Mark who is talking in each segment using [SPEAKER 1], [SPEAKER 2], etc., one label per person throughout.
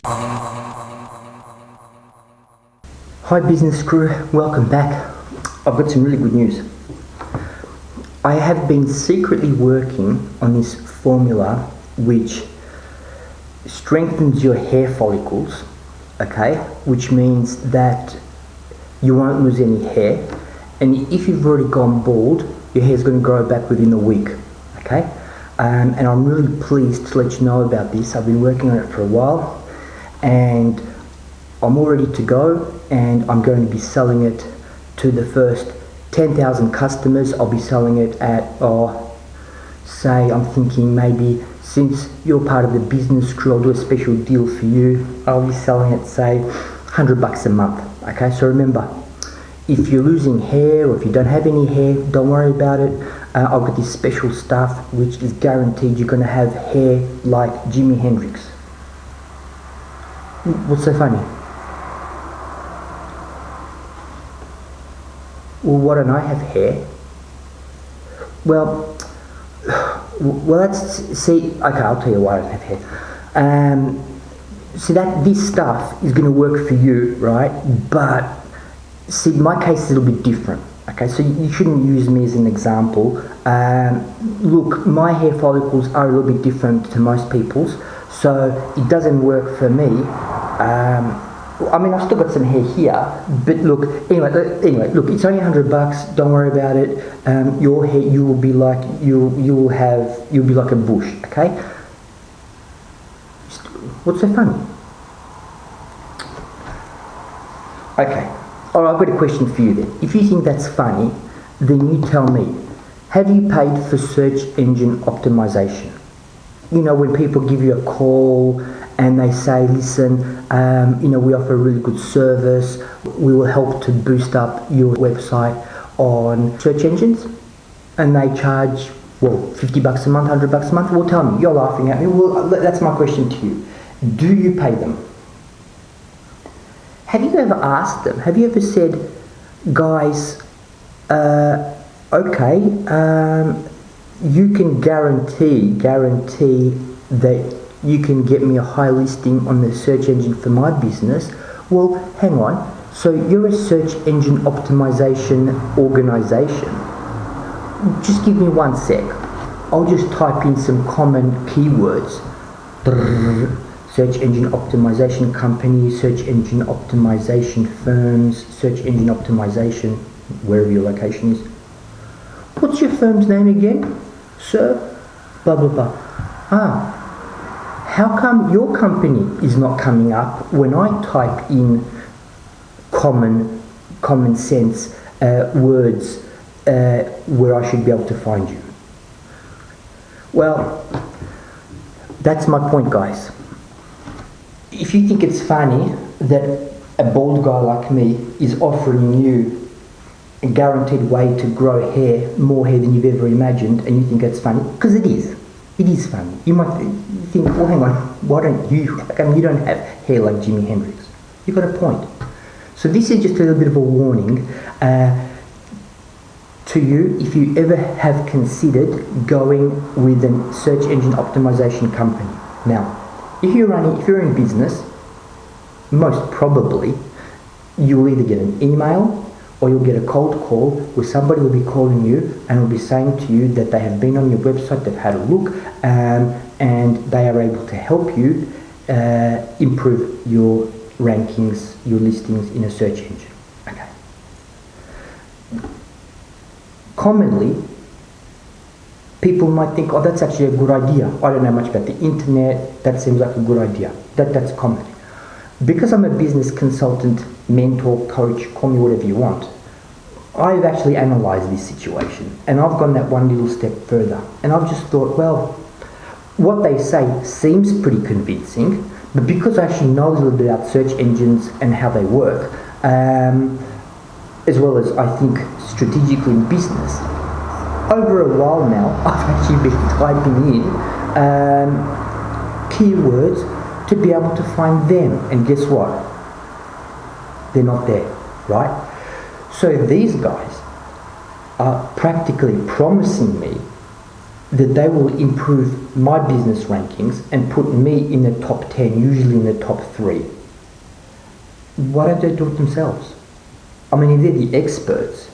[SPEAKER 1] Hi business crew, welcome back. I've got some really good news. I have been secretly working on this formula which strengthens your hair follicles, okay, which means that you won't lose any hair, and if you've already gone bald, your hair's going to grow back within a week, okay? And I'm really pleased to let you know about this. I've been working on it for a while and I'm all ready to go, and I'm going to be selling it to the first 10,000 customers. I'll be selling it at, say, I'm thinking maybe since you're part of the business crew, I'll do a special deal for you. I'll be selling it, say, $100 a month, okay? So remember, if you're losing hair or if you don't have any hair, don't worry about it. I've got this special stuff which is guaranteed you're going to have hair like Jimi Hendrix. What's so funny? Well, why don't I have hair? Well, let's see. Okay, I'll tell you why I don't have hair. So that this stuff is going to work for you, right? But see, my case is a little bit different. Okay, so you shouldn't use me as an example. Look, my hair follicles are a little bit different to most people's, so it doesn't work for me. I mean, I've still got some hair here, but look, anyway, look, it's only $100. Don't worry about it. Your hair, you will be like you'll be like a bush. Okay. What's so funny? Okay. All right, I've got a question for you then. If you think that's funny, then you tell me. Have you paid for search engine optimization? You know, when people give you a call and they say, listen, we offer a really good service. We will help to boost up your website on search engines. And they charge, well, $50 a month, $100 a month. Well, tell me, you're laughing at me. Well, that's my question to you. Do you pay them? Have you ever asked them? Have you ever said, guys, okay, you can guarantee that you can get me a high listing on the search engine for my business? Well, hang on. So you're a search engine optimization organization. Just give me 1 sec. I'll just type in some common keywords. Search engine optimization company, search engine optimization firms, search engine optimization, wherever your location is. What's your firm's name again, sir? Blah, blah, blah. How come your company is not coming up when I type in common sense words where I should be able to find you? Well, that's my point, guys. If you think it's funny that a bald guy like me is offering you a guaranteed way to grow hair, more hair than you've ever imagined, and you think it's funny, because it is funny. You might think, well, hang on, why don't you, you don't have hair like Jimi Hendrix. You've got a point. So this is just a little bit of a warning to you if you ever have considered going with a search engine optimization company. Now, if you're in business, most probably you will either get an email or you'll get a cold call where somebody will be calling you and will be saying to you that they have been on your website, they've had a look, and they are able to help you improve your rankings, your listings in a search engine. Okay. Commonly, people might think, oh, that's actually a good idea. I don't know much about the internet. That seems like a good idea. That's common. Because I'm a business consultant, mentor, coach, call me whatever you want, I've actually analysed this situation and I've gone that one little step further. And I've just thought, well, what they say seems pretty convincing, but because I actually know a little bit about search engines and how they work, as well as I think strategically in business, over a while now, I've actually been typing in keywords to be able to find them. And guess what? They're not there, right? So these guys are practically promising me that they will improve my business rankings and put me in the top 10, usually in the top 3. Why don't they do it themselves? I mean, if they're the experts,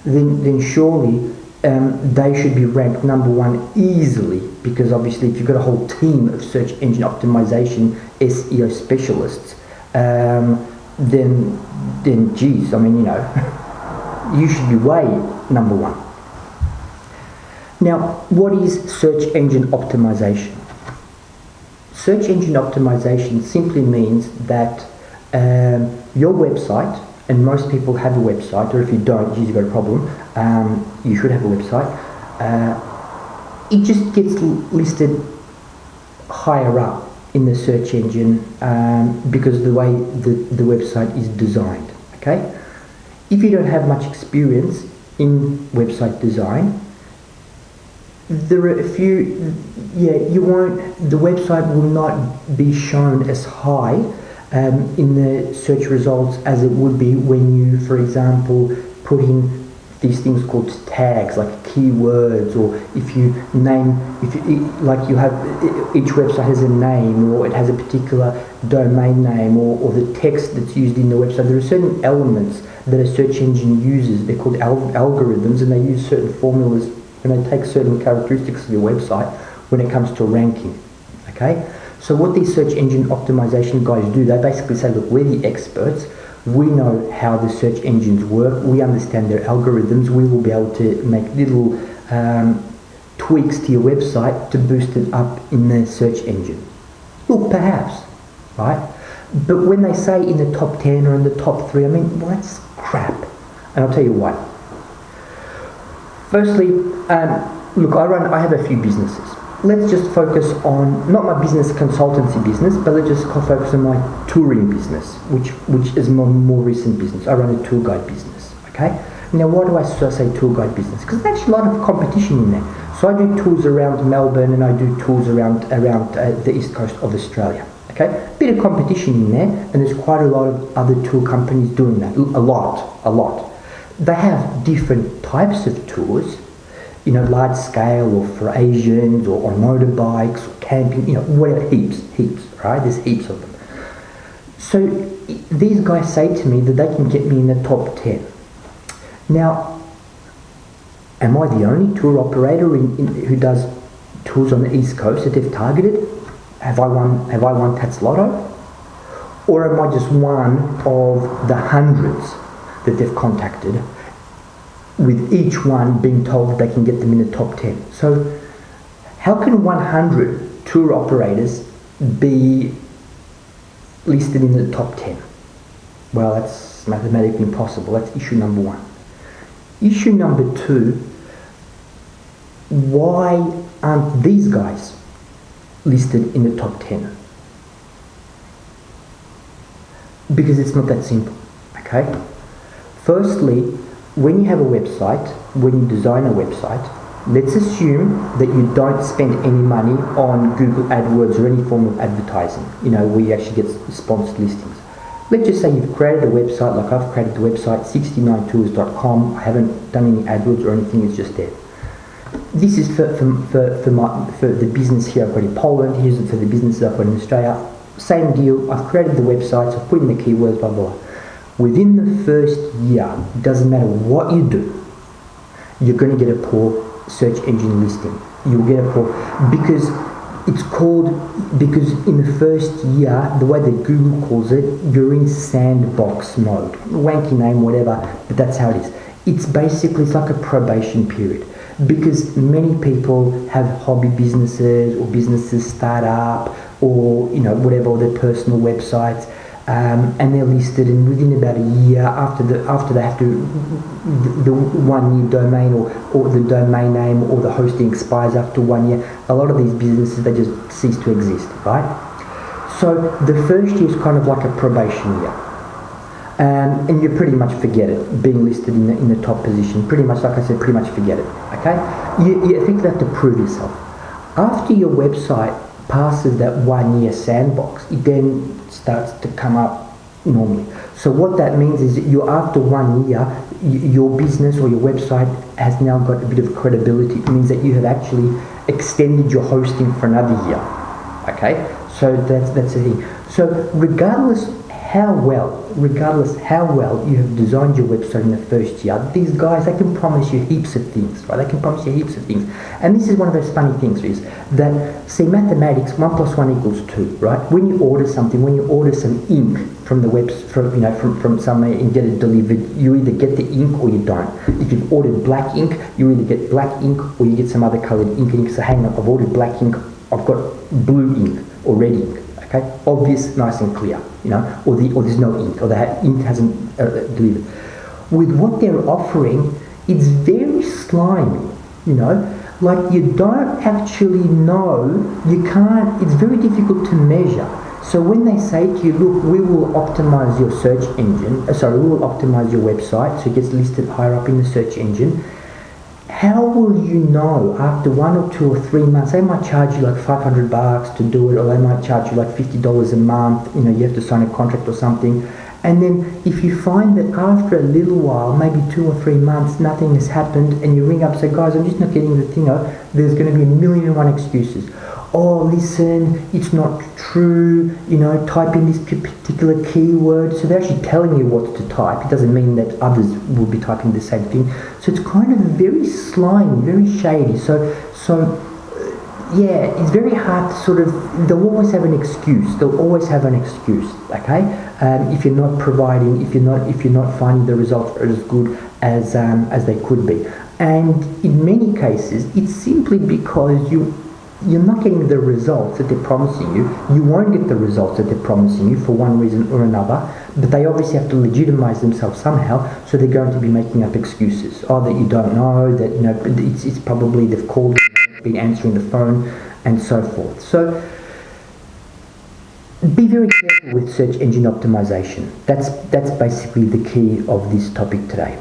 [SPEAKER 1] then surely they should be ranked number 1 easily, because obviously if you've got a whole team of search engine optimization SEO specialists, then geez, I mean, you know, you should be way number 1. Now, what is search engine optimization? Search engine optimization simply means that your website, and most people have a website, or if you don't, you've got a problem, you should have a website, it just gets listed higher up in the search engine because of the way the website is designed, okay? If you don't have much experience in website design, there are a few, the website will not be shown as high in the search results as it would be when you, for example, put in these things called tags, like keywords, or if you name, you have, each website has a name, or it has a particular domain name, or the text that's used in the website. There are certain elements that a search engine uses. They're called algorithms, and they use certain formulas, and they take certain characteristics of your website when it comes to ranking, okay? So what these search engine optimization guys do, they basically say, look, we're the experts, we know how the search engines work, we understand their algorithms, we will be able to make little tweaks to your website to boost it up in the search engine. Look, perhaps, right? But when they say in the top 10 or in the top 3, I mean, well, that's crap. And I'll tell you why. Firstly, look, I have a few businesses. Let's just focus on, not my business consultancy business, but let's just focus on my touring business, which is my more recent business. I run a tour guide business, okay? Now, why do I say tour guide business? Because there's actually a lot of competition in there. So I do tours around Melbourne, and I do tours around the east coast of Australia, okay? Bit of competition in there, and there's quite a lot of other tour companies doing that, a lot. They have different types of tours, you know, large scale, or for Asians, or on motorbikes, or camping, you know, whatever, heaps, right? There's heaps of them. So these guys say to me that they can get me in the top 10. Now, am I the only tour operator who does tours on the East Coast that they've targeted? Have I won Tats Lotto? Or am I just one of the hundreds that they've contacted, with each one being told that they can get them in the top 10? So how can 100 tour operators be listed in the top 10? Well, that's mathematically impossible. That's issue number 1. Issue number 2, why aren't these guys listed in the top 10? Because it's not that simple, okay? Firstly, when you have a website, when you design a website, let's assume that you don't spend any money on Google AdWords or any form of advertising, you know, where you actually get sponsored listings. Let's just say you've created a website, like I've created the website 69tours.com. I haven't done any AdWords or anything, it's just there. This is for the business here I've got in Poland, here's for the businesses I've got in Australia. Same deal, I've created the websites, I've put in the keywords, blah, blah, blah. Within the first year, it doesn't matter what you do, you're going to get a poor search engine listing. You'll get a poor, because in the first year, the way that Google calls it, you're in sandbox mode. Wanky name, whatever, but that's how it is. It's like a probation period, because many people have hobby businesses, or businesses start up, or, you know, whatever, their personal websites. And they're listed, and within about a year after they have to, the 1 year domain or the domain name or the hosting expires after 1 year, a lot of these businesses, they just cease to exist, right? So the first year is kind of like a probation year, and you pretty much forget it, being listed in the top position. Pretty much, like I said, pretty much forget it, okay? You think you have to prove yourself. After your website passes that 1 year sandbox, it then starts to come up normally. So what that means is that after 1 year, your business or your website has now got a bit of credibility. It means that you have actually extended your hosting for another year. Okay, so that's the thing. So regardless how well you have designed your website in the first year, these guys, they can promise you heaps of things, right? They can promise you heaps of things. And this is one of those funny things, is that, see, mathematics, 1 + 1 = 2, right? When you order something, when you order some ink from the from somewhere and get it delivered, you either get the ink or you don't. If you've ordered black ink, you either get black ink or you get some other coloured ink, and you say, hang on, I've ordered black ink, I've got blue ink or red ink. Okay, obvious, nice and clear, or there's no ink, or the ink hasn't delivered. With what they're offering, it's very slimy, like you don't actually know, it's very difficult to measure. So when they say to you, look, we will optimize your search engine, we will optimize your website so it gets listed higher up in the search engine, how will you know after 1 or 2 or 3 months? They might charge you like $500 to do it, or they might charge you like $50 a month. You have to sign a contract or something. And then if you find that after a little while, maybe 2 or 3 months, nothing has happened, and you ring up and say, guys, I'm just not getting the thing out, there's going to be 1,000,001 excuses. Oh, listen, it's not true, type in this particular keyword. So they're actually telling you what to type. It doesn't mean that others will be typing the same thing. So it's kind of very slimy, very shady. So it's very hard to they'll always have an excuse. Okay? If you're not providing, if you're not finding the results are as good as they could be. And in many cases, it's simply because you're not getting the results that they're promising you. You won't get the results that they're promising you for one reason or another, but they obviously have to legitimize themselves somehow, so they're going to be making up excuses. Oh, that you don't know, that it's probably they've called, been answering the phone, and so forth. So be very careful with search engine optimization. That's basically the key of this topic today.